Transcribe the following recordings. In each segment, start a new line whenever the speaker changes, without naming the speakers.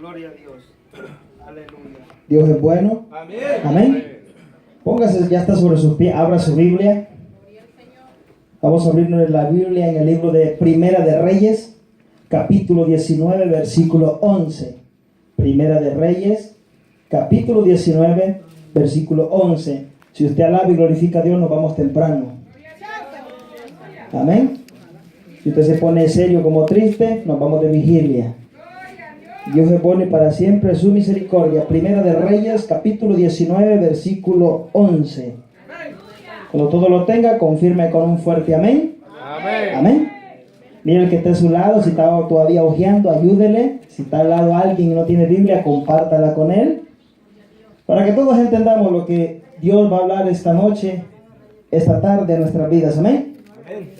Gloria a Dios. Aleluya.
Dios es bueno.
Amén.
Amén. Póngase, ya está sobre sus pies, abra su Biblia. Vamos a abrirnos la Biblia en el libro de Primera de Reyes, capítulo 19, versículo 11. Primera de Reyes, capítulo 19, versículo 11. Si usted alaba y glorifica a Dios, nos vamos temprano. Amén. Si usted se pone serio como triste, nos vamos de vigilia. Dios es bueno y para siempre su misericordia. Primera de Reyes, capítulo 19, versículo 11. Cuando todo lo tenga, confirme con un fuerte amén.
Amén.
Amén. Mire el que está a su lado, si está todavía ojeando, ayúdele. Si está al lado alguien y no tiene Biblia, compártala con él. Para que todos entendamos lo que Dios va a hablar esta noche, esta tarde en nuestras vidas. Amén.
Amén.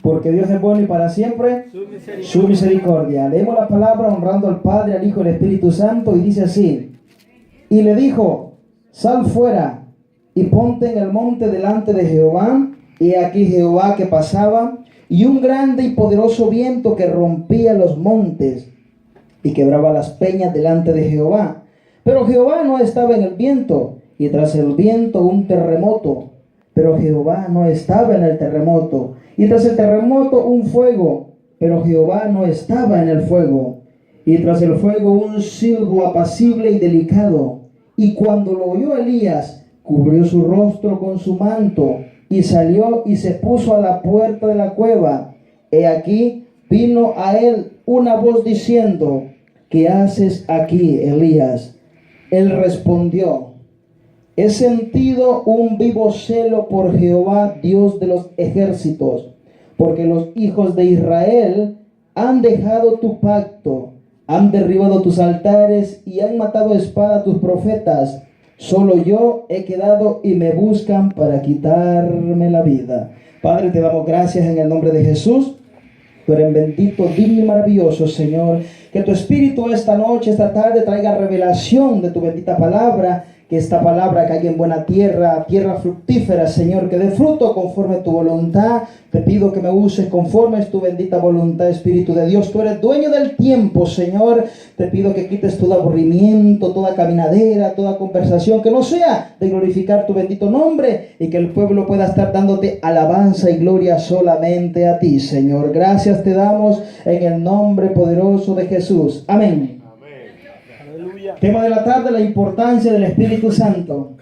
Porque Dios es bueno y para siempre su misericordia. Leemos la palabra honrando al Padre, al Hijo y al Espíritu Santo, y dice así: y le dijo, sal fuera y ponte en el monte delante de Jehová. Y aquí Jehová que pasaba, y un grande y poderoso viento que rompía los montes y quebraba las peñas delante de Jehová. Pero Jehová no estaba en el viento, y tras el viento un terremoto. Pero Jehová no estaba en el terremoto, y tras el terremoto un fuego. Pero Jehová no estaba en el fuego, y tras el fuego un silbo apacible y delicado. Y cuando lo oyó Elías, cubrió su rostro con su manto, y salió y se puso a la puerta de la cueva. He aquí vino a él una voz diciendo, ¿qué haces aquí, Elías? Él respondió, he sentido un vivo celo por Jehová, Dios de los ejércitos, porque los hijos de Israel han dejado tu pacto, han derribado tus altares y han matado a espada a tus profetas. Solo yo he quedado y me buscan para quitarme la vida. Padre, te damos gracias en el nombre de Jesús. Tú eres bendito, digno y maravilloso, Señor. Que tu Espíritu esta noche, esta tarde, traiga revelación de tu bendita palabra. Que esta palabra caiga en buena tierra, tierra fructífera, Señor, que dé fruto conforme a tu voluntad. Te pido que me uses conforme a tu bendita voluntad, Espíritu de Dios. Tú eres dueño del tiempo, Señor. Te pido que quites todo aburrimiento, toda caminadera, toda conversación que no sea de glorificar tu bendito nombre, y que el pueblo pueda estar dándote alabanza y gloria solamente a ti, Señor. Gracias te damos en el nombre poderoso de Jesús. Amén. Tema de la tarde, la importancia del Espíritu Santo.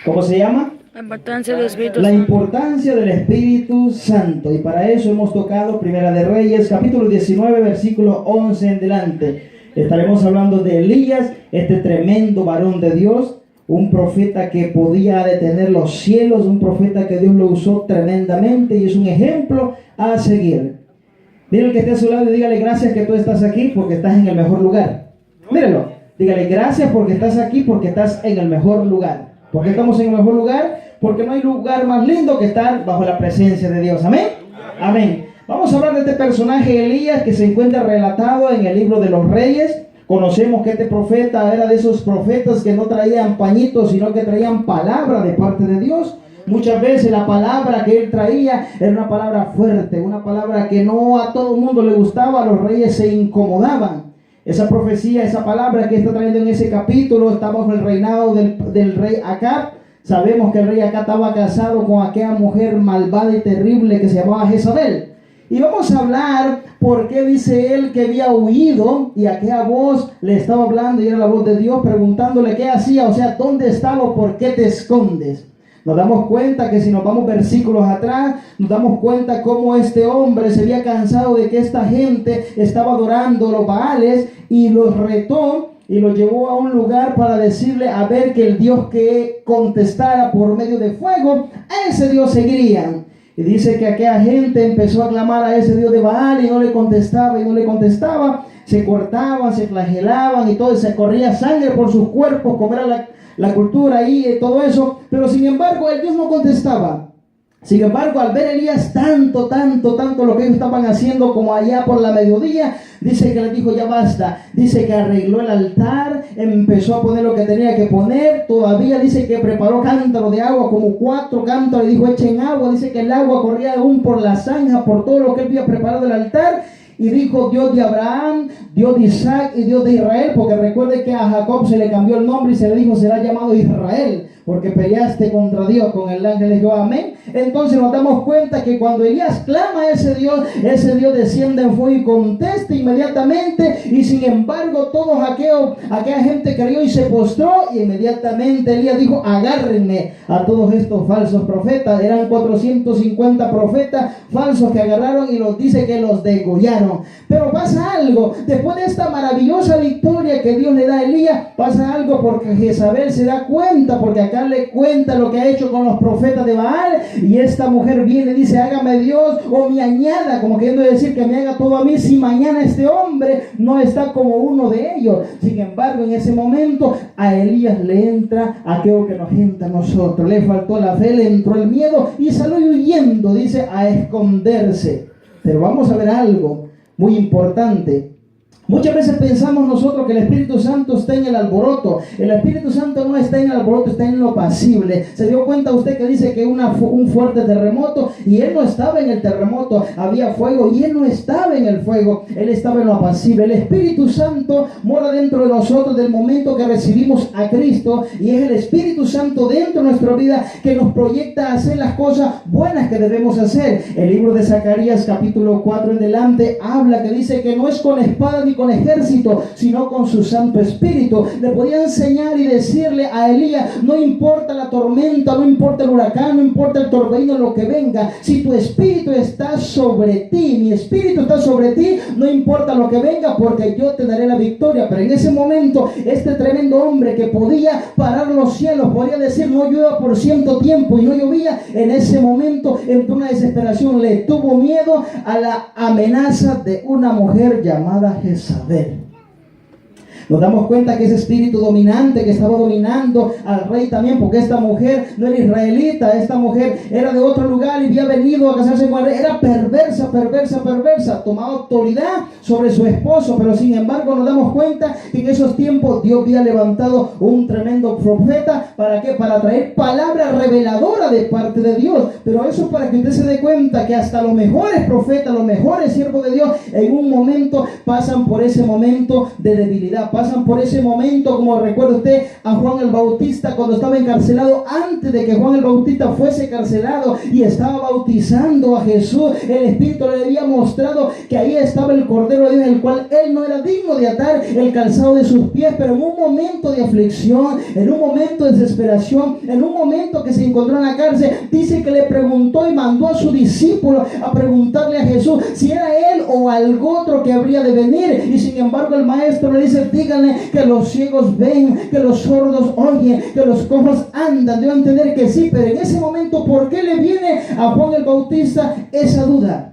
¿Cómo se llama?
La importancia del Espíritu
La
Santo.
importancia del Espíritu Santo. Y para eso hemos tocado Primera de Reyes, capítulo 19, versículo 11 en delante. Estaremos hablando de Elías, este tremendo varón de Dios, un profeta que podía detener los cielos, un profeta que Dios lo usó tremendamente y es un ejemplo a seguir. Mire el que esté a su lado y dígale gracias que tú estás aquí porque estás en el mejor lugar. Mírelo. Dígale gracias porque estás aquí, porque estás en el mejor lugar. ¿Por qué estamos en el mejor lugar? Porque no hay lugar más lindo que estar bajo la presencia de Dios. Amén. Amén. Vamos a hablar de este personaje Elías que se encuentra relatado en el libro de los Reyes. Conocemos que este profeta era de esos profetas que no traían pañitos, sino que traían palabra de parte de Dios. Muchas veces la palabra que él traía era una palabra fuerte, una palabra que no a todo el mundo le gustaba. Los reyes se incomodaban. Esa profecía, esa palabra que está trayendo en ese capítulo está bajo el reinado del rey Acab. Sabemos que el rey Acab estaba casado con aquella mujer malvada y terrible que se llamaba Jezabel. Y vamos a hablar por qué dice él que había huido y aquella voz le estaba hablando y era la voz de Dios preguntándole qué hacía, o sea, ¿dónde estaba o por qué te escondes? Nos damos cuenta que si nos vamos versículos atrás, nos damos cuenta cómo este hombre se había cansado de que esta gente estaba adorando los Baales y los retó y los llevó a un lugar para decirle a ver que el Dios que contestara por medio de fuego, a ese Dios seguirían. Y dice que aquella gente empezó a clamar a ese Dios de Baal y no le contestaba y no le contestaba. Se cortaban, se flagelaban y todo, se corría sangre por sus cuerpos, como era la cultura ahí y todo eso. Pero sin embargo el Dios no contestaba. Sin embargo, al ver Elías tanto lo que ellos estaban haciendo como allá por la mediodía, dice que les dijo ya basta. Dice que arregló el altar, empezó a poner lo que tenía que poner. Todavía dice que preparó cántaros de agua, como 4 cántaros, y dijo echen agua. Dice que el agua corría aún por la zanja, por todo lo que él había preparado el altar. y dijo Dios de Abraham, Dios de Isaac y Dios de Israel, porque recuerde que a Jacob se le cambió el nombre y se le dijo será llamado Israel, porque peleaste contra Dios con el ángel de Jehová. Amén. Entonces nos damos cuenta que cuando Elías clama a ese Dios desciende en fuego y contesta inmediatamente, y sin embargo todos aquella gente creyó y se postró, y inmediatamente Elías dijo agárrenme a todos estos falsos profetas. Eran 450 profetas falsos que agarraron y los dice que los degollaron. Pero pasa algo, después de esta maravillosa victoria que Dios le da a Elías, pasa algo porque Jezabel se da cuenta, porque acá le cuenta lo que ha hecho con los profetas de Baal, y esta mujer viene y dice hágame Dios o me añada, como queriendo decir que me haga todo a mí si mañana este hombre no está como uno de ellos. Sin embargo, en ese momento a Elías le entra aquello que nos entra a nosotros, le faltó la fe, le entró el miedo y salió huyendo, dice, a esconderse. Pero vamos a ver algo muy importante. Muchas veces pensamos nosotros que el Espíritu Santo está en el alboroto. El Espíritu Santo no está en el alboroto, está en lo pasible. ¿Se dio cuenta usted que dice que un fuerte terremoto, y él no estaba en el terremoto? Había fuego y él no estaba en el fuego, él estaba en lo apacible. El Espíritu Santo mora dentro de nosotros del momento que recibimos a Cristo, y es el Espíritu Santo dentro de nuestra vida que nos proyecta a hacer las cosas buenas que debemos hacer. El libro de Zacarías capítulo 4 en adelante habla que dice que no es con espada ni con ejército, sino con su Santo Espíritu. Le podía enseñar y decirle a Elías, no importa la tormenta, no importa el huracán, no importa el torbellino, lo que venga, si tu espíritu está sobre ti, mi espíritu está sobre ti, no importa lo que venga, porque yo te daré la victoria. Pero en ese momento, este tremendo hombre que podía parar los cielos, podía decir no llueva por cierto tiempo, y no llovía, en ese momento entró una desesperación, le tuvo miedo a la amenaza de una mujer llamada Jezabel. Nos damos cuenta que ese espíritu dominante que estaba dominando al rey también, porque esta mujer no era israelita, esta mujer era de otro lugar y había venido a casarse con el rey, era perversa, tomaba autoridad sobre su esposo. Pero sin embargo nos damos cuenta que en esos tiempos Dios había levantado un tremendo profeta. ¿Para qué? Para traer palabra reveladora de parte de Dios. Pero eso es para que usted se dé cuenta que hasta los mejores profetas, los mejores siervos de Dios, en un momento pasan por ese momento de debilidad, pasan por ese momento, como recuerda usted a Juan el Bautista cuando estaba encarcelado. Antes de que Juan el Bautista fuese encarcelado y estaba bautizando a Jesús, el Espíritu le había mostrado que ahí estaba el Cordero de Dios, el cual él no era digno de atar el calzado de sus pies. Pero en un momento de aflicción, en un momento de desesperación, en un momento que se encontró en la cárcel, dice que le preguntó y mandó a su discípulo a preguntarle a Jesús si era él o algo otro que habría de venir. Y sin embargo el maestro le dice, díganle que los ciegos ven, que los sordos oyen, que los cojos andan. Debo entender que sí, pero en ese momento, ¿por qué le viene a Juan el Bautista esa duda?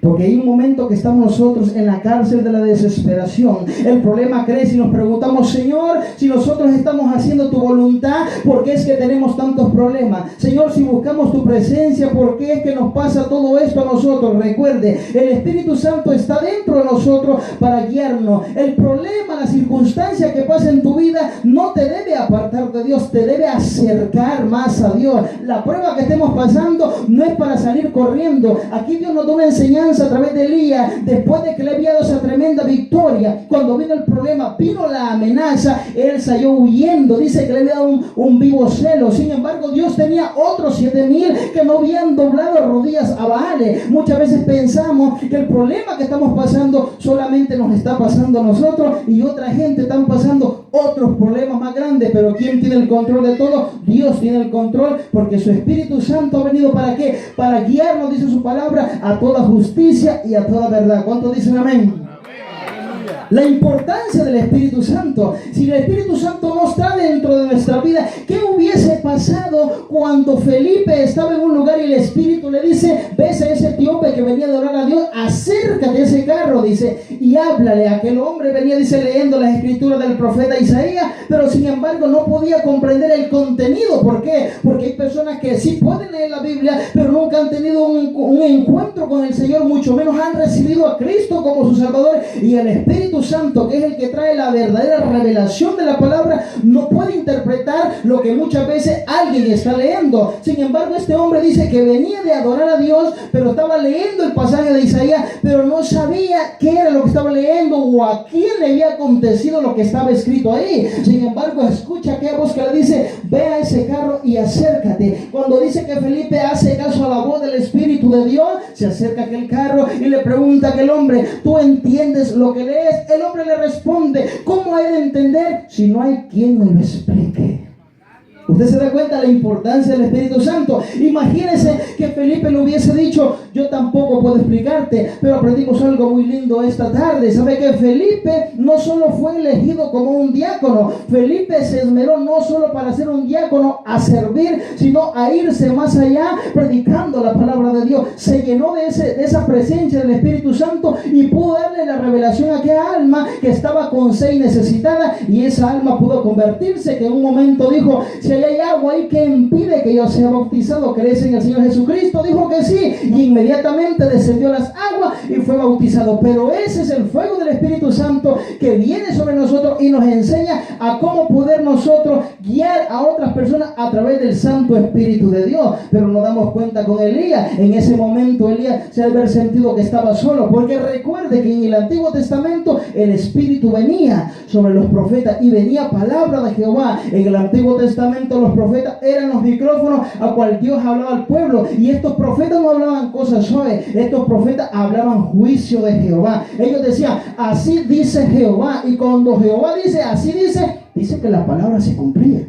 Porque hay un momento que estamos nosotros en la cárcel de la desesperación. El problema crece y nos preguntamos, Señor, si nosotros estamos haciendo tu voluntad, ¿por qué es que tenemos tantos problemas? Señor, si buscamos tu presencia, ¿por qué es que nos pasa todo esto a nosotros? Recuerde, el Espíritu Santo está dentro de nosotros para guiarnos. El problema, la circunstancia que pasa en tu vida no te debe apartar de Dios, te debe acercar más a Dios. La prueba que estemos pasando no es para salir corriendo. Aquí Dios nos da una enseñanza a través de Elías, después de que le había dado esa tremenda victoria. Cuando vino el problema, vino la amenaza, él salió huyendo. Dice que le había dado un vivo celo. Sin embargo, Dios tenía otros 7,000 que no habían doblado rodillas a Baal. Muchas veces pensamos que el problema que estamos pasando solamente nos está pasando a nosotros, y otra gente están pasando otros problemas más grandes. Pero ¿quién tiene el control de todo? Dios tiene el control, porque su Espíritu Santo ha venido ¿para qué? Para guiarnos, dice su palabra, a toda justicia y a toda verdad. ¿Cuántos dicen amén? La importancia del Espíritu Santo. Si el Espíritu Santo no está dentro de nuestra vida, ¿qué hubiese pasado cuando Felipe estaba en un lugar y el Espíritu le dice, ves a ese etíope que venía a adorar a Dios, acércate a ese carro, dice, y háblale? Aquel hombre venía, dice, leyendo las escrituras del profeta Isaías, pero sin embargo no podía comprender el contenido. ¿Por qué? Porque hay personas que sí pueden leer la Biblia, pero nunca han tenido un encuentro con el Señor, mucho menos han recibido a Cristo como su Salvador, y el Espíritu Espíritu Santo, que es el que trae la verdadera revelación de la palabra, no puede interpretar lo que muchas veces alguien está leyendo. Sin embargo, este hombre dice que venía de adorar a Dios, pero estaba leyendo el pasaje de Isaías, pero no sabía qué era lo que estaba leyendo o a quién le había acontecido lo que estaba escrito ahí. Sin embargo, escucha aquella voz que le dice: ve a ese carro y acércate. Cuando dice que Felipe hace caso a la voz del Espíritu de Dios, se acerca a aquel carro y le pregunta a aquel hombre: ¿tú entiendes lo que lees? El hombre le responde: ¿cómo he de entender si no hay quien me lo explique? Usted se da cuenta de la importancia del Espíritu Santo. Imagínese que Felipe le hubiese dicho: yo tampoco puedo explicarte, pero aprendimos algo muy lindo esta tarde. ¿Sabe que Felipe no solo fue elegido como un diácono? Felipe se esmeró no solo para ser un diácono a servir, sino a irse más allá predicando la palabra de Dios. Se llenó de esa presencia del Espíritu Santo y pudo darle la revelación a aquella alma que estaba con sed y necesitada, y esa alma pudo convertirse, que en un momento dijo: si hay agua ahí que impide que yo sea bautizado, ¿crees en el Señor Jesucristo? Dijo que sí, y inmediatamente descendió las aguas y fue bautizado. Pero ese es el fuego del Espíritu Santo que viene sobre nosotros y nos enseña a cómo poder nosotros guiar a otras personas a través del Santo Espíritu de Dios. Pero nos damos cuenta con Elías. En ese momento Elías se ha de haber sentido que estaba solo, porque recuerde que en el Antiguo Testamento el Espíritu venía sobre los profetas y venía palabra de Jehová. En el Antiguo Testamento los profetas eran los micrófonos a cual Dios hablaba al pueblo, y estos profetas no hablaban cosas suaves, estos profetas hablaban juicio de Jehová. Ellos decían: así dice Jehová, y cuando Jehová dice así dice que la palabra se cumplía.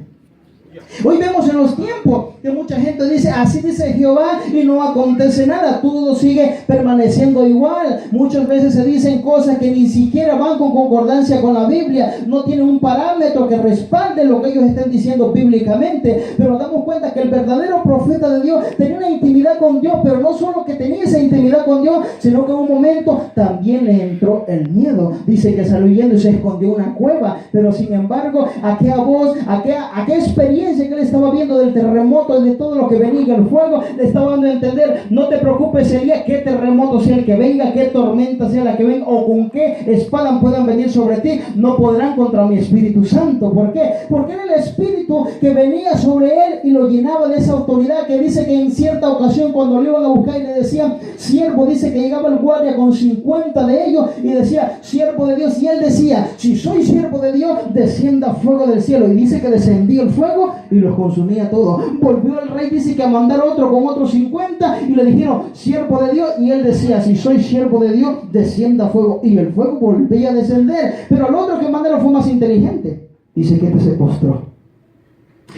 Hoy vemos en los tiempos que mucha gente dice: así dice Jehová, y no acontece nada, todo sigue permaneciendo igual. Muchas veces se dicen cosas que ni siquiera van con concordancia con la Biblia, no tienen un parámetro que respalde lo que ellos estén diciendo bíblicamente. Pero nos damos cuenta que el verdadero profeta de Dios tenía una intimidad con Dios, pero no solo que tenía esa intimidad con Dios, sino que en un momento también le entró el miedo. Dice que salió huyendo y se escondió en una cueva, pero sin embargo aquella voz, aquella experiencia que él estaba viendo del terremoto, de todo lo que venía, el fuego, le estaba dando a entender: no te preocupes, Elías, qué terremoto sea el que venga, qué tormenta sea la que venga, o con qué espada puedan venir sobre ti, no podrán contra mi Espíritu Santo. ¿Por qué? Porque era el Espíritu que venía sobre él y lo llenaba de esa autoridad, que dice que en cierta ocasión cuando lo iban a buscar y le decían siervo, dice que llegaba el guardia con 50 de ellos y decía: siervo de Dios, y él decía: si soy siervo de Dios, descienda fuego del cielo. Y dice que descendía el fuego y los consumía todo. Volvió el rey, dice que a mandar otro con otros 50, y le dijeron: siervo de Dios, y él decía: si soy siervo de Dios, descienda fuego, y el fuego volvía a descender. Pero el otro que mandaron fue más inteligente, dice que se postró.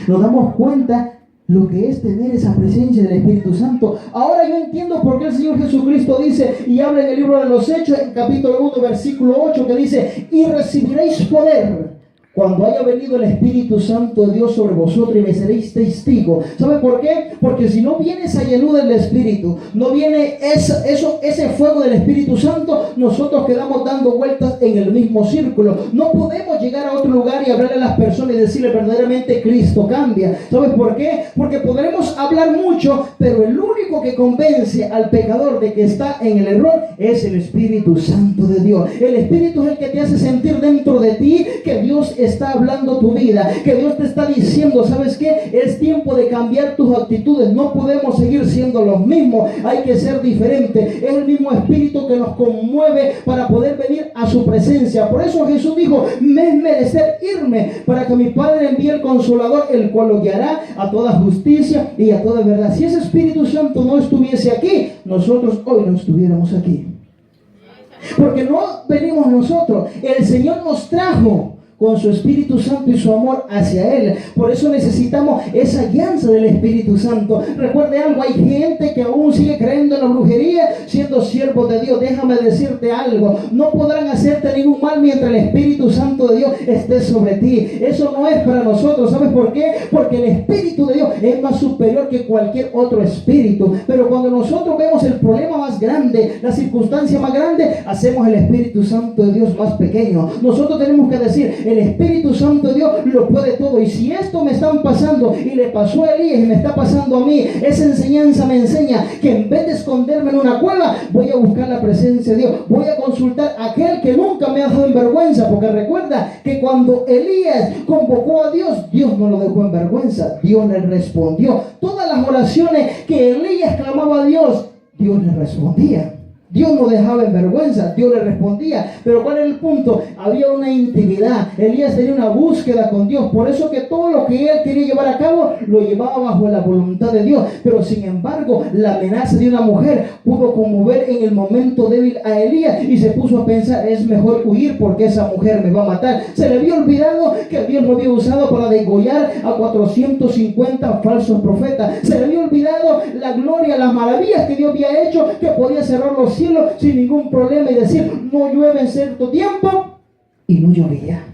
Nos damos cuenta lo que es tener esa presencia del Espíritu Santo. Ahora yo entiendo por qué el Señor Jesucristo dice, y habla en el libro de los Hechos, en capítulo 1, versículo 8, que dice: y recibiréis poder cuando haya venido el Espíritu Santo de Dios sobre vosotros, y me seréis testigos. ¿Sabe por qué? Porque si no viene esa llenura del Espíritu, no viene ese fuego del Espíritu Santo, nosotros quedamos dando vueltas en el mismo círculo. No podemos llegar a otro lugar y hablarle a las personas y decirle verdaderamente: Cristo cambia. ¿Sabes por qué? Porque podremos hablar mucho, pero el único que convence al pecador de que está en el error es el Espíritu Santo de Dios. El Espíritu es el que te hace sentir dentro de ti que Dios está hablando tu vida, que Dios te está diciendo: ¿sabes qué? Es tiempo de cambiar tus actitudes, no podemos seguir siendo los mismos, hay que ser diferente. Es el mismo Espíritu que nos conmueve para poder venir a su presencia. Por eso Jesús dijo: me es merecer irme para que mi Padre envíe el Consolador, el cual lo guiará a toda justicia y a toda verdad. Si ese Espíritu Santo no estuviese aquí, nosotros hoy no estuviéramos aquí, porque no venimos nosotros, el Señor nos trajo con su Espíritu Santo y su amor hacia Él. Por eso necesitamos esa guianza del Espíritu Santo. Recuerde algo: hay gente que aún sigue creyendo en la brujería siendo siervos de Dios. Déjame decirte algo: no podrán hacerte ningún mal mientras el Espíritu Santo de Dios esté sobre ti. Eso no es para nosotros. ¿Sabes por qué? Porque el Espíritu de Dios es más superior que cualquier otro espíritu. Pero cuando nosotros vemos el problema más grande, la circunstancia más grande, hacemos el Espíritu Santo de Dios más pequeño. Nosotros tenemos que decir: El Espíritu Santo de Dios lo puede todo. Y si esto me están pasando y le pasó a Elías y me está pasando a mí, esa enseñanza me enseña que en vez de esconderme en una cueva, voy a buscar la presencia de Dios. Voy a consultar a aquel que nunca me ha dejado en vergüenza, porque recuerda que cuando Elías convocó a Dios, Dios no lo dejó en vergüenza, Dios le respondió. Todas las oraciones que Elías clamaba a Dios, Dios le respondía. Dios no dejaba en vergüenza, Dios le respondía. Pero ¿cuál era el punto? Había una intimidad. Elías tenía una búsqueda con Dios. Por eso que todo lo que él quería llevar a cabo, lo llevaba bajo la voluntad de Dios. Pero sin embargo, la amenaza de una mujer pudo conmover en el momento débil a Elías. Y se puso a pensar, es mejor huir porque esa mujer me va a matar. Se le había olvidado que Dios lo había usado para degollar a 450 falsos profetas. Se le había olvidado la gloria, las maravillas que Dios había hecho, que podía cerrar los cielos sin ningún problema y decir, no llueve en cierto tiempo, y no llovía.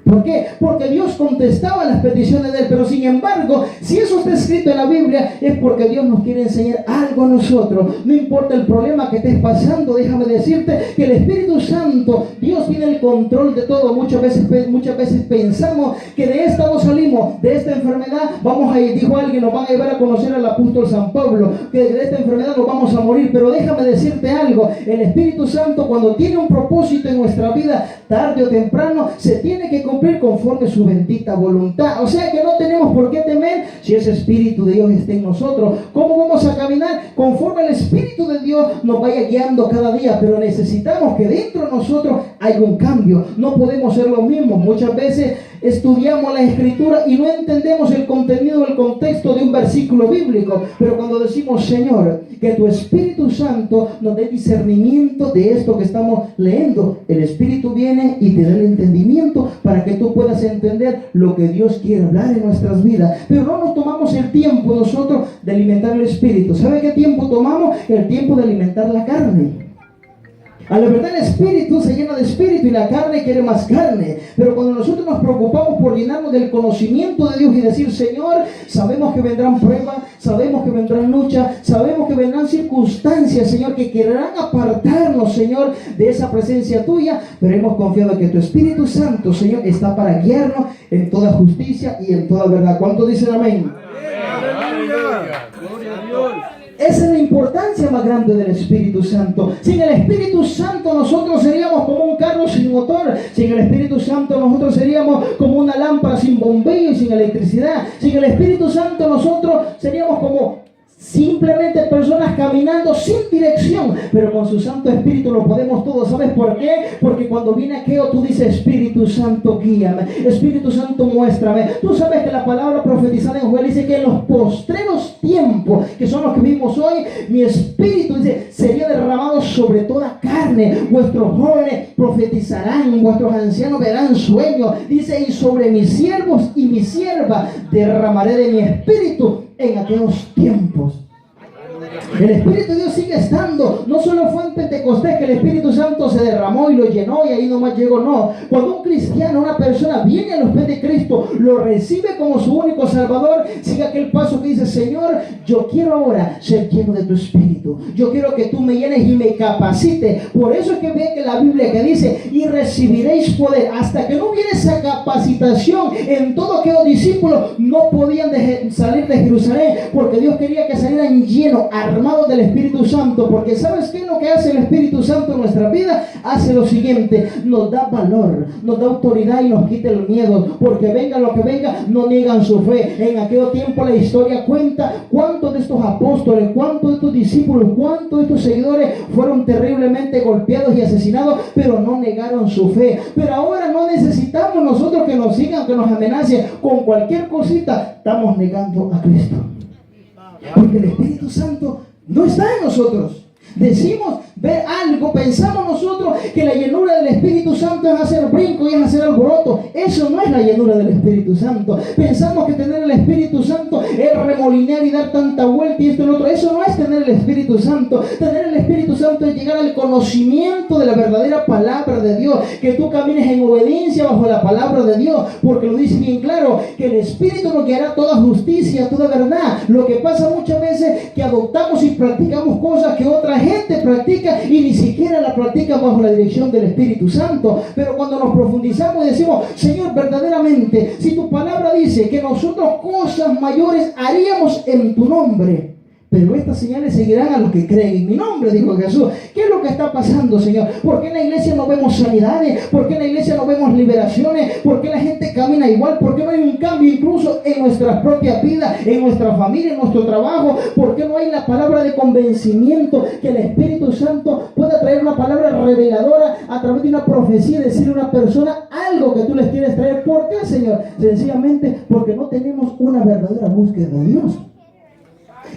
¿Por qué? Porque Dios contestaba las peticiones de él. Pero sin embargo, si eso está escrito en la Biblia, es porque Dios nos quiere enseñar algo a nosotros. No importa el problema que estés pasando, déjame decirte que el Espíritu Santo, Dios tiene el control de todo. Muchas veces pensamos que de esta no salimos, de esta enfermedad vamos a ir, dijo alguien, nos van a llevar a conocer al apóstol San Pablo, que de esta enfermedad nos vamos a morir. Pero déjame decirte algo, el Espíritu Santo, cuando tiene un propósito en nuestra vida, tarde o temprano se tiene que cumplir conforme su bendita voluntad. O sea que no tenemos por qué temer si ese Espíritu de Dios está en nosotros. ¿Cómo vamos a caminar? Conforme el Espíritu de Dios nos vaya guiando cada día. Pero necesitamos que dentro de nosotros haya un cambio. No podemos ser los mismos. Muchas veces estudiamos la Escritura y no entendemos el contenido, el contexto de un versículo bíblico. Pero cuando decimos, Señor, que tu Espíritu Santo nos dé discernimiento de esto que estamos leyendo, el Espíritu viene y te da el entendimiento para que tú puedas entender lo que Dios quiere hablar en nuestras vidas. Pero no nos tomamos el tiempo nosotros de alimentar el Espíritu. ¿Sabe qué tiempo tomamos? El tiempo de alimentar la carne. A la verdad, el espíritu se llena de espíritu y la carne quiere más carne. Pero cuando nosotros nos preocupamos por llenarnos del conocimiento de Dios y decir, Señor, sabemos que vendrán pruebas, sabemos que vendrán luchas, sabemos que vendrán circunstancias, Señor, que querrán apartarnos, Señor, de esa presencia tuya, pero hemos confiado que tu Espíritu Santo, Señor, está para guiarnos en toda justicia y en toda verdad. ¿Cuántos dicen amén? Esa es la importancia más grande del Espíritu Santo. Sin el Espíritu Santo nosotros seríamos como un carro sin motor. Sin el Espíritu Santo nosotros seríamos como una lámpara sin bombillo y sin electricidad. Sin el Espíritu Santo nosotros seríamos como simplemente personas caminando sin dirección, pero con su Santo Espíritu lo podemos todo. ¿Sabes por qué? Porque cuando viene aquello, tú dices, Espíritu Santo, guíame, Espíritu Santo, muéstrame. Tú sabes que la palabra profetizada en Joel dice que en los postreros tiempos, que son los que vivimos hoy, mi Espíritu, dice, sería derramado sobre toda carne. Vuestros jóvenes profetizarán, vuestros ancianos verán sueños, dice, y sobre mis siervos y mis siervas derramaré de mi Espíritu en aquellos tiempos. El Espíritu de Dios sigue estando. No solo fue en Pentecostés que el Espíritu Santo se derramó y lo llenó y ahí nomás llegó, no. Cuando un cristiano, una persona viene a los pies de Cristo, lo recibe como su único Salvador, sigue aquel paso que dice, Señor, yo quiero ahora ser lleno de tu Espíritu. Yo quiero que tú me llenes y me capacites. Por eso es que ve que la Biblia que dice, y recibiréis poder. Hasta que no hubiera esa capacitación en todos aquellos discípulos, no podían salir de Jerusalén, porque Dios quería que salieran llenos, armados del Espíritu Santo. Porque ¿sabes qué es lo que hace el Espíritu Santo en nuestra vida? Hace lo siguiente, nos da valor, nos da autoridad y nos quita el miedo. Porque venga lo que venga, no niegan su fe. En aquel tiempo la historia cuenta cuántos de estos apóstoles, cuántos de estos discípulos, cuántos de estos seguidores fueron terriblemente golpeados y asesinados, pero no negaron su fe. Pero ahora no necesitamos nosotros que nos sigan, que nos amenacen con cualquier cosita. Estamos negando a Cristo, porque el Espíritu Santo no está en nosotros. Decimos ver algo, pensamos nosotros que la llenura del Espíritu Santo es hacer brinco y es hacer alboroto. Eso no es la llenura del Espíritu Santo. Pensamos que tener el Espíritu Santo es remolinear y dar tanta vuelta y esto y lo otro. Eso no es tener el Espíritu Santo. Tener el Espíritu Santo es llegar al conocimiento de la verdadera palabra de Dios, que tú camines en obediencia bajo la palabra de Dios, porque lo dice bien claro, que el Espíritu nos guiará toda justicia, toda verdad. Lo que pasa muchas veces que adoptamos y practicamos cosas que otra gente practica y ni siquiera la practica bajo la dirección del Espíritu Santo. Pero cuando nos profundizamos y decimos, Señor, verdaderamente, si tu palabra dice que nosotros cosas mayores haríamos en tu nombre, pero estas señales seguirán a los que creen en mi nombre, dijo Jesús. ¿Qué es lo que está pasando, Señor? ¿Por qué en la iglesia no vemos sanidades? ¿Por qué en la iglesia no vemos liberaciones? ¿Por qué la gente camina igual? ¿Por qué no hay un cambio incluso en nuestras propias vidas, en nuestra familia, en nuestro trabajo? ¿Por qué no hay la palabra de convencimiento, que el Espíritu Santo pueda traer una palabra reveladora a través de una profecía y decirle a una persona algo que tú les quieres traer? ¿Por qué, Señor? Sencillamente porque no tenemos una verdadera búsqueda de Dios.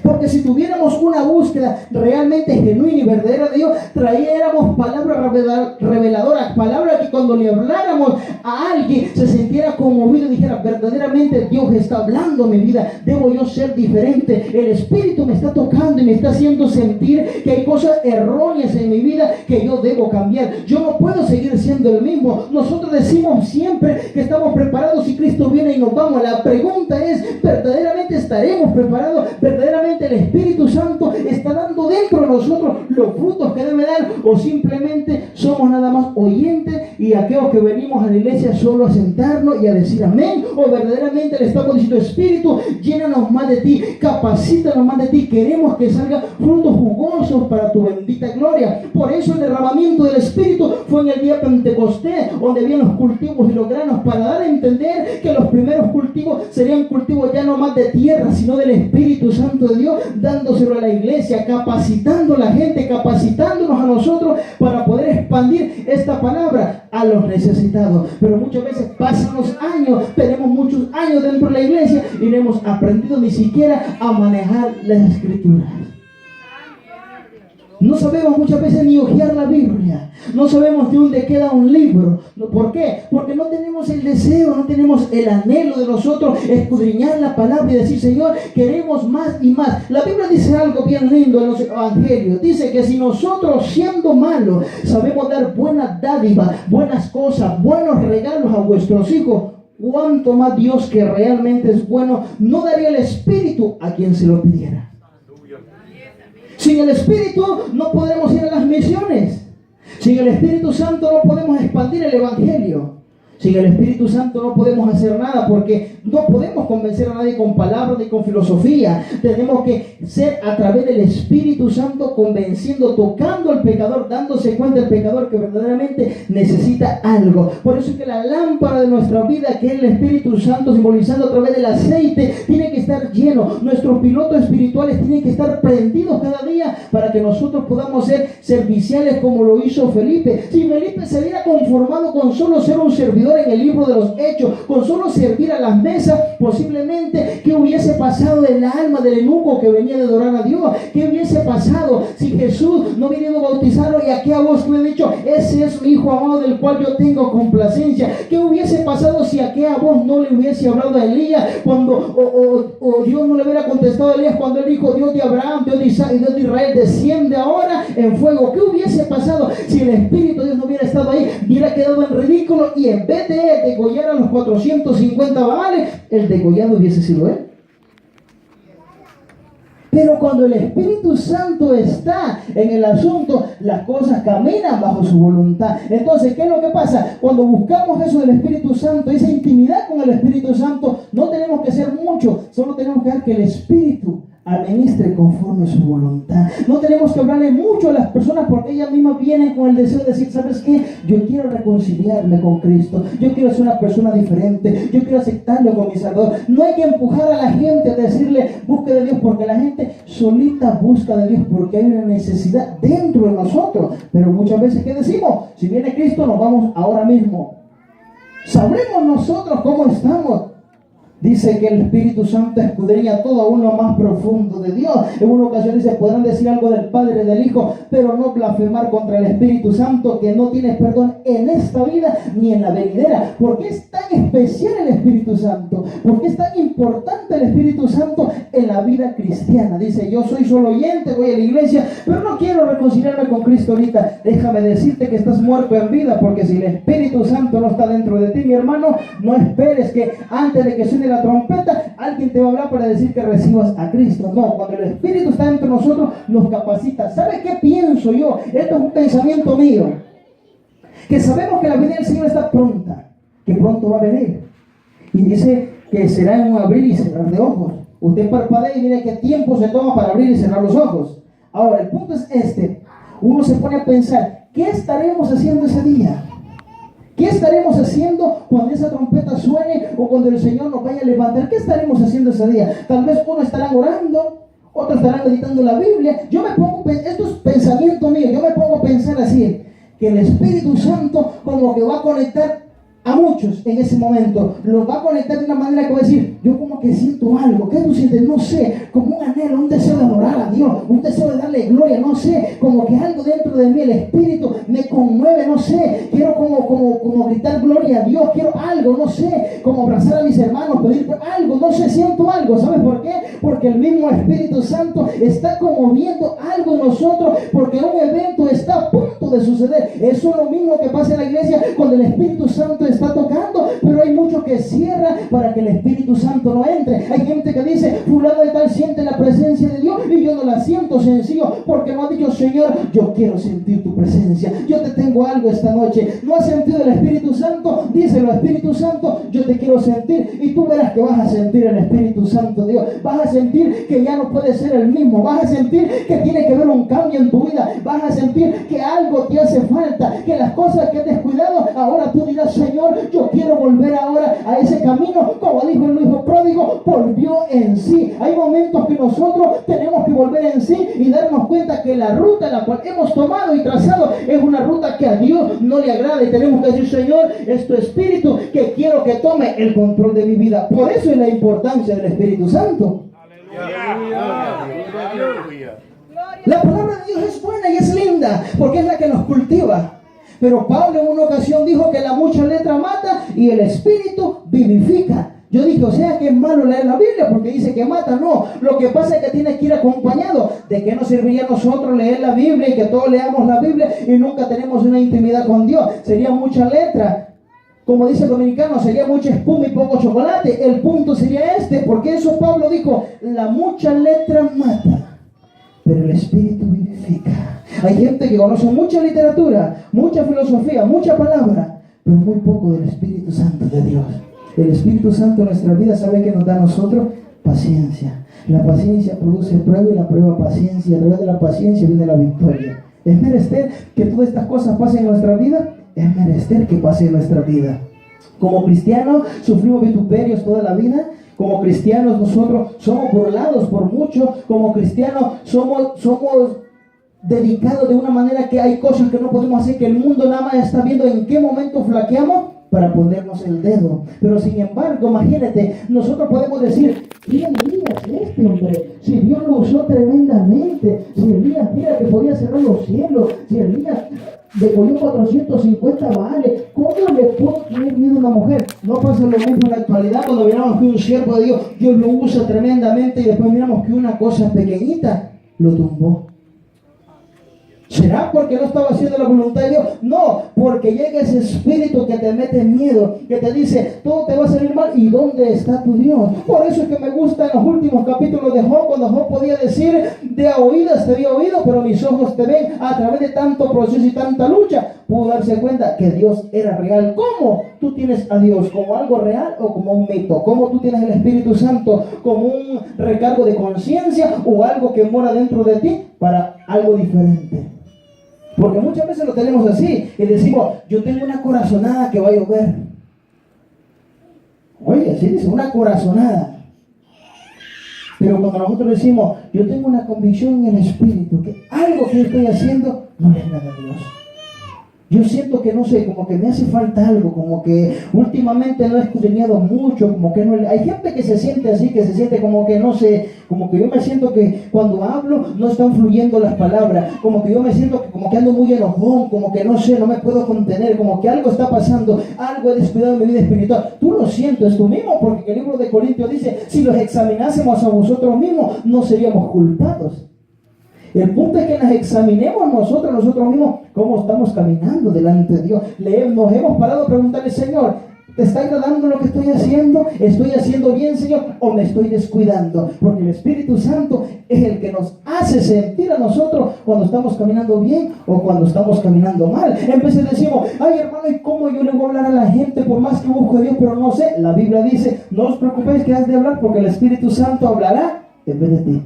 Porque si tuviéramos una búsqueda realmente genuina y verdadera de Dios, traíéramos palabras reveladoras, palabras que cuando le habláramos a alguien se sintiera conmovido y dijera, verdaderamente Dios está hablando a mi vida, debo yo ser diferente, el Espíritu me está tocando y me está haciendo sentir que hay cosas erróneas en mi vida que yo debo cambiar. Yo no puedo seguir siendo el mismo. Nosotros decimos siempre que estamos preparados si Cristo viene y nos vamos. La pregunta es, ¿verdaderamente estaremos preparados? ¿Verdaderamente el Espíritu Santo está dando dentro de nosotros los frutos que debe dar? ¿O simplemente somos nada más oyentes y aquellos que venimos a la iglesia solo a sentarnos y a decir amén? ¿O verdaderamente le estamos diciendo, Espíritu, llénanos más de ti, capacítanos más de ti, queremos que salgan frutos jugosos para tu bendita gloria? Por eso el derramamiento del Espíritu fue en el día Pentecostés, donde habían los cultivos y los granos, para dar a entender que los primeros cultivos serían cultivos ya no más de tierra, sino del Espíritu Santo de Dios, dándoselo a la iglesia, capacitando a la gente, capacitándonos a nosotros para poder expandir esta palabra a los necesitados. Pero muchas veces pasan los años, tenemos muchos años dentro de la iglesia y no hemos aprendido ni siquiera a manejar las Escrituras. No sabemos muchas veces ni hojear la Biblia. No sabemos de dónde queda un libro. ¿Por qué? Porque no tenemos el deseo, no tenemos el anhelo de nosotros escudriñar la palabra y decir, Señor, queremos más y más. La Biblia dice algo bien lindo en los evangelios. Dice que si nosotros, siendo malos, sabemos dar buenas dádivas, buenas cosas, buenos regalos a vuestros hijos, cuánto más Dios, que realmente es bueno, no daría el Espíritu a quien se lo pidiera. Sin el Espíritu no podremos ir a las misiones. Sin el Espíritu Santo no podemos expandir el Evangelio. Sin el Espíritu Santo no podemos hacer nada, porque no podemos convencer a nadie con palabras ni con filosofía. Tenemos que ser a través del Espíritu Santo, convenciendo, tocando al pecador, dándose cuenta el pecador que verdaderamente necesita algo. Por eso es que la lámpara de nuestra vida, que es el Espíritu Santo simbolizando a través del aceite, tiene que estar lleno. Nuestros pilotos espirituales tienen que estar prendidos cada día para que nosotros podamos ser serviciales como lo hizo Felipe. Si Felipe se hubiera conformado con solo ser un servidor en el libro de los Hechos, con solo servir a las mesas, posiblemente, ¿qué hubiese pasado del alma del eunuco que venía de adorar a Dios? ¿Qué hubiese pasado si Jesús no hubiera ido a bautizarlo y aquella voz que hubiera dicho, ese es mi hijo amado del cual yo tengo complacencia? ¿Qué hubiese pasado si aquella voz no le hubiese hablado a Elías cuando, o Dios no le hubiera contestado a Elías cuando él dijo, Dios de Abraham, Dios de Isaac y Dios de Israel, desciende ahora en fuego? ¿Qué hubiese pasado si el Espíritu de Dios no hubiera estado ahí? Hubiera quedado en ridículo, y en vez de degollar a los 450 Baales, el degollado hubiese sido él. Pero cuando el Espíritu Santo está en el asunto, las cosas caminan bajo su voluntad. Entonces, ¿qué es lo que pasa? Cuando buscamos eso del Espíritu Santo, esa intimidad con el Espíritu Santo, no tenemos que hacer mucho, solo tenemos que dejar que el Espíritu administre conforme a su voluntad. No tenemos que hablarle mucho a las personas, porque ellas mismas vienen con el deseo de decir, ¿sabes qué? Yo quiero reconciliarme con Cristo, yo quiero ser una persona diferente, yo quiero aceptarlo como mi Salvador. No hay que empujar a la gente a decirle, busque de Dios, porque la gente solita busca de Dios porque hay una necesidad dentro de nosotros. Pero muchas veces, ¿qué decimos? Si viene Cristo, nos vamos ahora mismo. Sabremos nosotros cómo estamos. Dice que el Espíritu Santo escudriña todo aún lo más profundo de Dios. En una ocasión dice, podrán decir algo del Padre y del Hijo, pero no blasfemar contra el Espíritu Santo, que no tiene perdón en esta vida ni en la venidera. ¿Por qué es tan especial el Espíritu Santo? ¿Por qué es tan importante el Espíritu Santo en la vida cristiana? Dice, yo soy solo oyente, voy a la iglesia, pero no quiero reconciliarme con Cristo ahorita. Déjame decirte que estás muerto en vida, porque si el Espíritu Santo no está dentro de ti, mi hermano, no esperes que antes de que suene suene la trompeta, alguien te va a hablar para decir que recibas a Cristo. No, cuando el Espíritu está entre nosotros, nos capacita. ¿Sabe qué pienso yo? Esto es un pensamiento mío. Que sabemos que la venida del Señor está pronta, que pronto va a venir. Y dice que será en un abrir y cerrar de ojos. Usted parpadea y mire qué tiempo se toma para abrir y cerrar los ojos. Ahora, el punto es este. Uno se pone a pensar, ¿qué estaremos haciendo ese día? ¿Qué estaremos haciendo cuando esa trompeta suene o cuando el Señor nos vaya a levantar? ¿Qué estaremos haciendo ese día? Tal vez uno estará orando, otros estarán meditando la Biblia. Esto es pensamiento mío, yo me pongo a pensar así, que el Espíritu Santo como que va a conectar a muchos en ese momento, los va a conectar de una manera que va a decir, yo como que siento algo. ¿Qué tú sientes? No sé, como un anhelo, un deseo de adorar a Dios, un deseo de darle gloria, no sé, como que algo dentro de mí, el Espíritu me conmueve, no sé, quiero como gritar gloria a Dios, quiero algo, no sé, como abrazar a mis hermanos, pedir algo, no sé, siento algo. ¿Sabes por qué? Porque el mismo Espíritu Santo está conmoviendo algo en nosotros, porque un evento está a punto de suceder. Eso es lo mismo que pasa en la iglesia cuando el Espíritu Santo está tocando, pero hay muchos que cierran para que el Espíritu Santo no entre. Hay gente que dice, fulano de tal siente la presencia de Dios y yo no la siento, sencillo porque no ha dicho, Señor, yo quiero sentir tu presencia, yo te tengo algo esta noche. No has sentido el Espíritu Santo, díselo, Espíritu Santo, yo te quiero sentir, y tú verás que vas a sentir el Espíritu Santo de Dios. Vas a sentir que ya no puedes ser el mismo, vas a sentir que tiene que haber un cambio en tu vida, vas a sentir que algo te hace falta, que las cosas que has descuidado, ahora tú dirás, Señor, yo quiero volver ahora a ese camino. Como dijo el hijo pródigo, volvió en sí. Hay momentos que nosotros tenemos que volver en sí y darnos cuenta que la ruta la cual hemos tomado y trazado es una ruta que a Dios no le agrada, y tenemos que decir, Señor, es tu Espíritu que quiero que tome el control de mi vida. Por eso es la importancia del Espíritu Santo. La palabra de Dios es buena y es linda porque es la que nos cultiva. Pero Pablo en una ocasión dijo que la mucha letra mata y el Espíritu vivifica. Yo dije, o sea que es malo leer la Biblia porque dice que mata. No, lo que pasa es que tiene que ir acompañado. ¿De qué nos serviría a nosotros leer la Biblia y que todos leamos la Biblia y nunca tenemos una intimidad con Dios? Sería mucha letra. Como dice el dominicano, sería mucha espuma y poco chocolate. El punto sería este, porque eso Pablo dijo, la mucha letra mata, pero el Espíritu vivifica. Hay gente que conoce mucha literatura, mucha filosofía, mucha palabra, pero muy poco del Espíritu Santo de Dios. El Espíritu Santo en nuestra vida, ¿sabe qué nos da a nosotros? Paciencia. La paciencia produce prueba y la prueba paciencia. A través de la paciencia viene la victoria. Es menester que todas estas cosas pasen en nuestra vida. Es menester que pase en nuestra vida. Como cristianos sufrimos vituperios toda la vida. Como cristianos nosotros somos burlados por muchos. Como cristianos somos dedicados de una manera que hay cosas que no podemos hacer, que el mundo nada más está viendo en qué momento flaqueamos para ponernos el dedo. Pero sin embargo, imagínate, nosotros podemos decir, ¿quién Elías este hombre? Si Dios lo usó tremendamente, si Elías, mira que podía cerrar los cielos, si Elías degolló 450 baales, ¿cómo le puedo tener miedo a una mujer? No pasa lo mismo en la actualidad cuando miramos que un siervo de Dios, Dios lo usa tremendamente y después miramos que una cosa pequeñita lo tumbó. ¿Será porque no estaba haciendo la voluntad de Dios? No, porque llega ese espíritu que te mete miedo, que te dice, todo te va a salir mal, ¿y dónde está tu Dios? Por eso es que me gusta en los últimos capítulos de Job, cuando Job podía decir, de a oídas te había oído, pero mis ojos te ven. A través de tanto proceso y tanta lucha, pudo darse cuenta que Dios era real. ¿Cómo tú tienes a Dios? ¿Como algo real o como un mito? ¿Cómo tú tienes el Espíritu Santo? ¿Como un recargo de conciencia o algo que mora dentro de ti para algo diferente? Porque muchas veces lo tenemos así y decimos, yo tengo una corazonada que va a llover. Oye, así dice, una corazonada. Pero cuando nosotros decimos, yo tengo una convicción en el Espíritu, que algo que yo estoy haciendo no le agrada a Dios. Yo siento que no sé, como que me hace falta algo, como que últimamente no he escudriñado mucho, como que no. Hay gente que se siente así, que se siente como que no sé, como que yo me siento que cuando hablo no están fluyendo las palabras, como que yo me siento que como que ando muy enojón, como que no sé, no me puedo contener, como que algo está pasando, algo he descuidado en mi vida espiritual. Tú lo sientes tú mismo, porque el libro de Corintios dice, si los examinásemos a vosotros mismos, no seríamos culpados. El punto es que nos examinemos nosotros mismos cómo estamos caminando delante de Dios. Nos hemos parado a preguntarle, Señor, ¿Te está agradando lo que estoy haciendo? ¿Estoy haciendo bien, Señor? ¿O me estoy descuidando? Porque el Espíritu Santo es el que nos hace sentir a nosotros cuando estamos caminando bien o cuando estamos caminando mal. En vez de decimos, ay hermano, ¿y cómo yo le voy a hablar a la gente por más que busco a Dios? Pero no sé. La Biblia dice, no os preocupéis que has de hablar porque el Espíritu Santo hablará en vez de ti.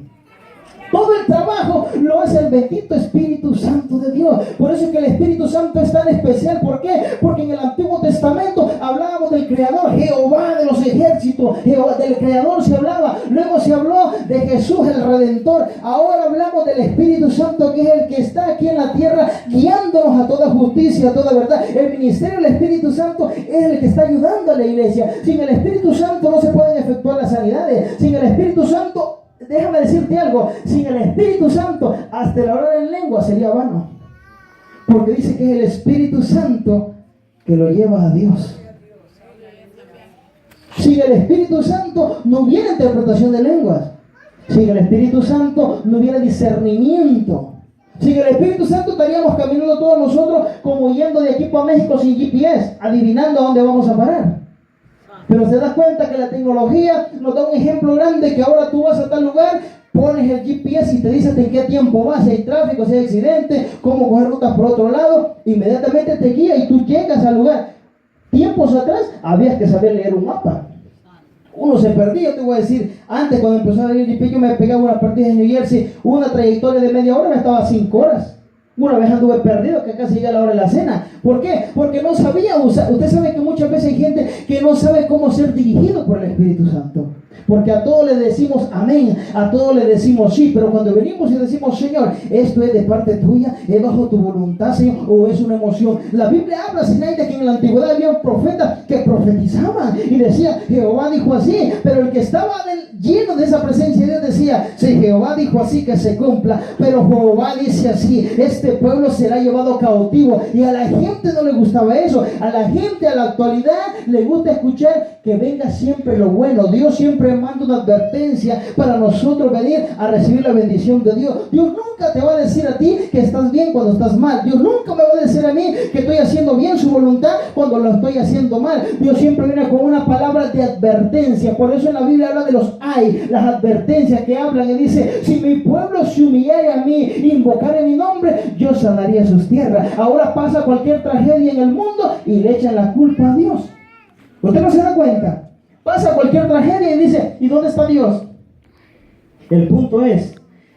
Todo el trabajo lo hace el bendito Espíritu Santo de Dios. Por eso es que el Espíritu Santo es tan especial. ¿Por qué? Porque en el Antiguo Testamento hablábamos del Creador, Jehová de los ejércitos. Del Creador se hablaba. Luego se habló de Jesús el Redentor. Ahora hablamos del Espíritu Santo, que es el que está aquí en la tierra guiándonos a toda justicia, a toda verdad. El ministerio del Espíritu Santo es el que está ayudando a la iglesia. Sin el Espíritu Santo no se pueden efectuar las sanidades. Sin el Espíritu Santo, déjame decirte algo, sin el Espíritu Santo, hasta el hablar en lengua sería vano. Porque dice que es el Espíritu Santo que lo lleva a Dios. Sin el Espíritu Santo no hubiera interpretación de lenguas. Sin el Espíritu Santo no hubiera discernimiento. Sin el Espíritu Santo estaríamos caminando todos nosotros como yendo de aquí para México sin GPS, adivinando a dónde vamos a parar. Pero se da cuenta que la tecnología nos da un ejemplo grande, que ahora tú vas a tal lugar, pones el GPS y te dice en qué tiempo vas, si hay tráfico, si hay accidente, cómo coger rutas por otro lado, inmediatamente te guía y tú llegas al lugar. Tiempos atrás habías que saber leer un mapa. Uno se perdía, te voy a decir, antes cuando empezó a leer el GPS yo me pegaba una partida en New Jersey, una trayectoria de media hora me estaba 5 horas. Una vez anduve perdido, que casi llega la hora de la cena. ¿Por qué? Porque no sabía usar. Usted sabe que muchas veces hay gente que no sabe cómo ser dirigido por el Espíritu Santo. Porque a todos le decimos amén, a todos le decimos sí, pero cuando venimos y decimos, Señor, esto es de parte tuya, es bajo tu voluntad, Señor, o es una emoción. La Biblia habla, Sinaí, de que en la antigüedad había profetas que profetizaban y decía, Jehová dijo así, pero el que estaba lleno de esa presencia de Dios decía, si Jehová dijo así, que se cumpla, pero Jehová dice así, este pueblo será llevado cautivo. Y a la gente no le gustaba eso. A la gente, a la actualidad, le gusta escuchar que venga siempre lo bueno. Dios siempre manda una advertencia para nosotros venir a recibir la bendición de Dios. Dios nunca te va a decir a ti que estás bien cuando estás mal. Dios nunca me va a decir a mí que estoy haciendo bien su voluntad cuando lo estoy haciendo mal. Dios siempre viene con una palabra de advertencia. Por eso en la Biblia habla de los ay, las advertencias que hablan y dice, si mi pueblo se humillare a mí, invocare mi nombre, yo sanaría sus tierras. Ahora pasa cualquier tragedia en el mundo y le echan la culpa a Dios. ¿Usted no se da cuenta? Pasa cualquier tragedia y dice, ¿y dónde está Dios? El punto es,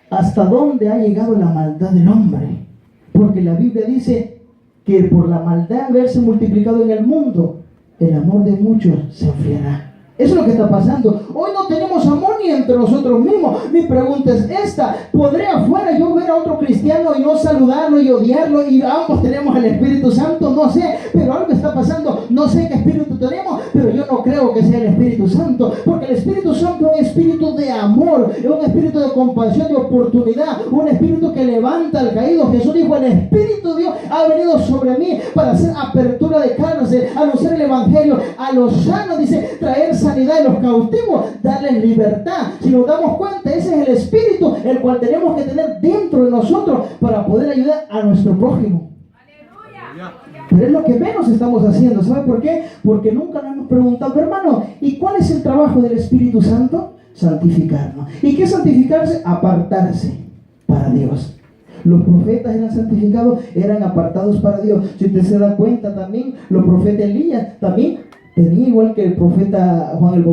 ¿hasta dónde ha llegado la maldad del hombre? Porque la Biblia dice que por la maldad haberse multiplicado en el mundo, el amor de muchos se enfriará. Eso es lo que está pasando. Hoy no tenemos amor ni entre nosotros mismos. Mi pregunta es esta: ¿podré afuera yo ver a otro cristiano y no saludarlo y odiarlo y ambos tenemos el Espíritu Santo? No sé, pero algo está pasando. No sé qué espíritu tenemos, pero yo no creo que sea el Espíritu Santo, porque el Espíritu Santo es un espíritu de amor, es un espíritu de compasión, de oportunidad, un espíritu que levanta al caído. Jesús dijo, el Espíritu de Dios ha venido sobre mí para hacer apertura de cárcel, anunciar el Evangelio a los sanos, dice, traer sanidad a los cautivos, darles libertad. Si nos damos cuenta, ese es el espíritu el cual tenemos que tener dentro de nosotros para poder ayudar a nuestro prójimo. Pero es lo que menos estamos haciendo. ¿Sabe por qué? Porque nunca nos hemos preguntado, hermano, ¿y cuál es el trabajo del Espíritu Santo? Santificarnos. ¿Y qué es santificarse? Apartarse para Dios. Los profetas eran santificados, eran apartados para Dios. Si usted se da cuenta también, los profetas Elías también tenía igual que el profeta Juan el Bautista.